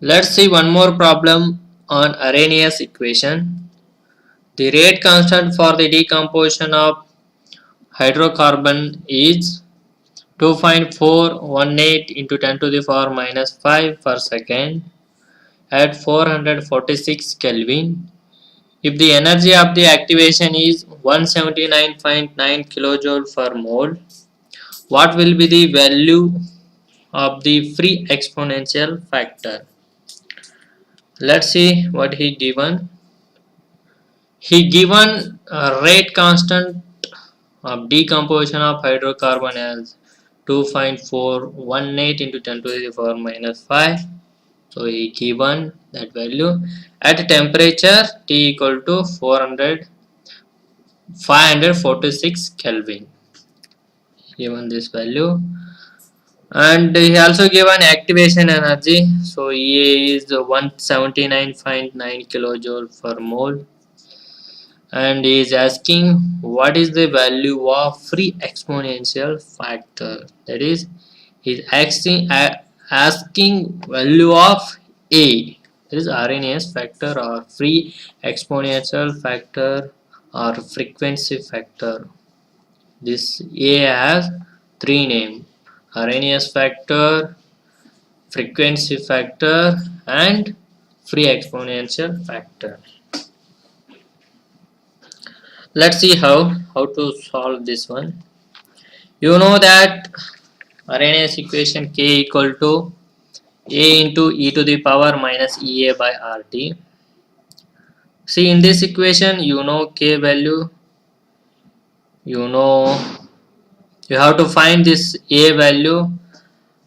Let's see one more problem on Arrhenius equation. The rate constant for the decomposition of hydrocarbon is 2.418 into 10 to the power minus 5 per second at 446 Kelvin. If the energy of the activation is 179.9 kilojoule per mole, what will be the value of the free exponential factor? Let's see what he given. He given a rate constant of decomposition of hydrocarbon as 2.418 into 10 to the power minus 5. So he given that value at temperature T equal to 546 Kelvin. Given this value, and he also given activation energy. So EA is 179.9 kilojoule per mole, and he is asking what is the value of free exponential factor. That is, he is asking value of A, that is Arrhenius factor or free exponential factor or frequency factor. This A has three names: Arrhenius factor, frequency factor, and free exponential factor. Let's see how to solve this one. You know that Arrhenius equation k equal to a into e to the power minus ea by rt. See, in this equation, you know k value, you know you have to find this a value,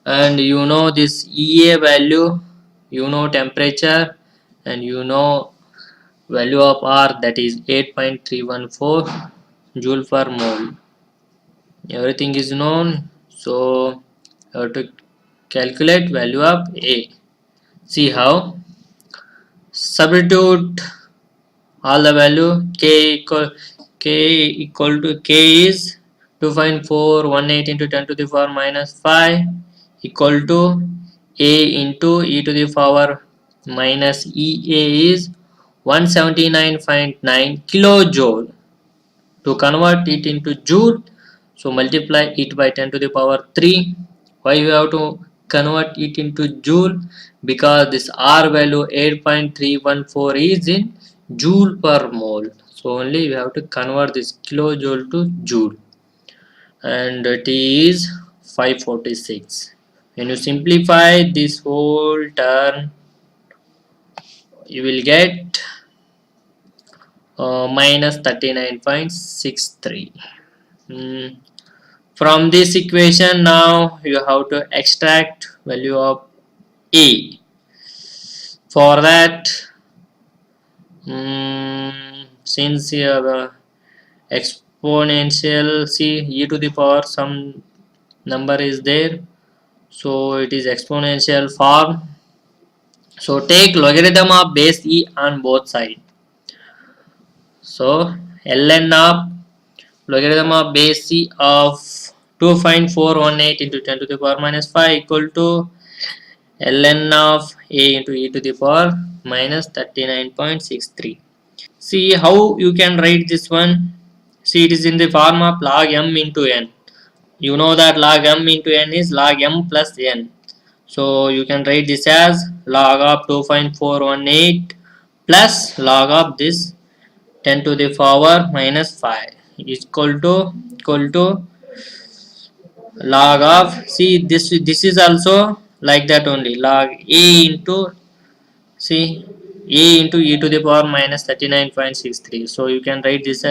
and you know this ea value, you know temperature, and you know value of r, that is 8.314 joule per mole. Everything is known, so you have to calculate value of a. See how? Substitute all the value. K is 2.418 into 10 to the power minus 5 equal to a into e to the power minus ea is 179.9 kilojoule. To convert it into joule, so multiply it by 10 to the power 3. Why you have to convert it into joule? Because this r value 8.314 is in joule per mole, so only we have to convert this kilojoule to joule, and T is 546. When you simplify this whole term, you will get minus 39.63. From this equation, now you have to extract value of a. For that, since you have a exponential, see, e to the power some number is there, so it is exponential form. So take logarithm of base e on both sides. So ln of logarithm of base c of 2.418 into 10 to the power minus 5 equal to ln of a into e to the power minus 39.63. See how you can write this one. See, it is in the form of log m into n. You know that log m into n is log m plus n. So you can write this as log of 2.418 plus log of this 10 to the power minus 5 is equal to log of, see, this is also like that only, log a into, see, a into e to the power minus 39.63. so you can write this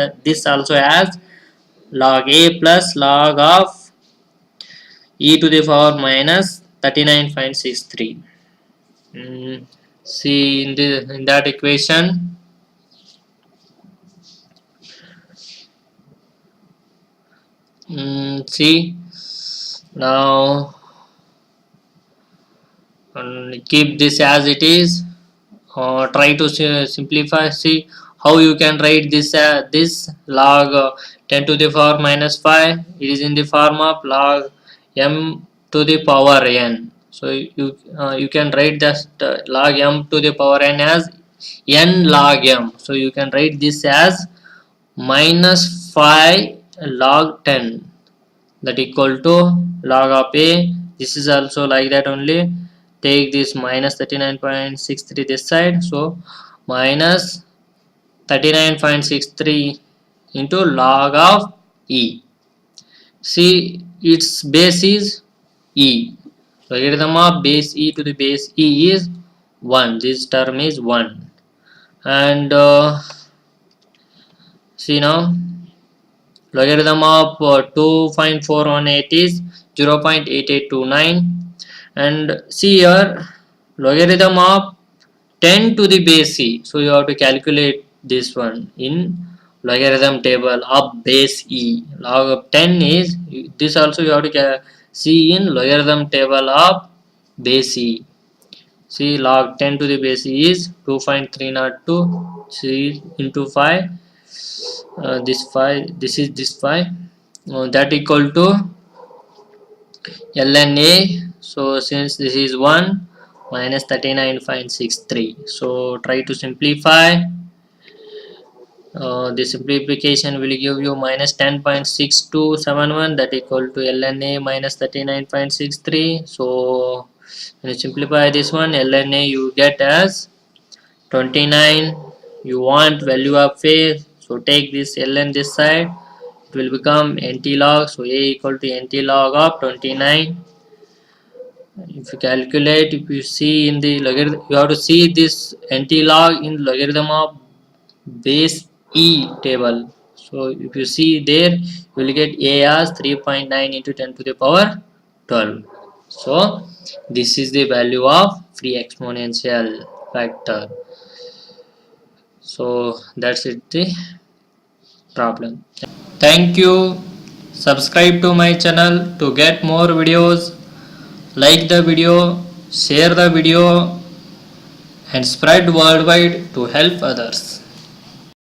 also as log a plus log of e to the power minus 39.63. See, in that equation, see, now keep this as it is, or try to simplify. See how you can write this log 10 to the power minus 5, it is in the form of log m to the power n. So you can write that log m to the power n as n log m. So you can write this as minus 5 log 10, that equal to log of a. This is also like that only. Take this minus 39.63 this side, so minus 39.63 into log of e. See, its base is e. Logarithm of base e to the base e is 1. This term is 1. And see now, logarithm of 2.418 is 0.8829. And see here, logarithm of 10 to the base e. So you have to calculate this one in logarithm table of base e. Log of 10 is, this also you have to see in logarithm table of base e. See, log 10 to the base e is 2.302. See, into 5. This 5, this is this 5. That equal to ln a. So since this is 1 minus 39.63, so try to simplify. The simplification will give you minus 10.6271, that equal to ln a minus 39.63. so when you simplify this one, ln a you get as 29. You want value of a, so take this ln this side, it will become nt log. So a equal to nt log of 29. If you calculate, if you see in the logarithm, you have to see this nt log in logarithm of base e table. So if you see there, you will get a as 3.9 into 10 to the power 12. So this is the value of free exponential factor. So that's it, the problem. Thank you. Subscribe to my channel to get more videos. Like the video, share the video and spread worldwide to help others.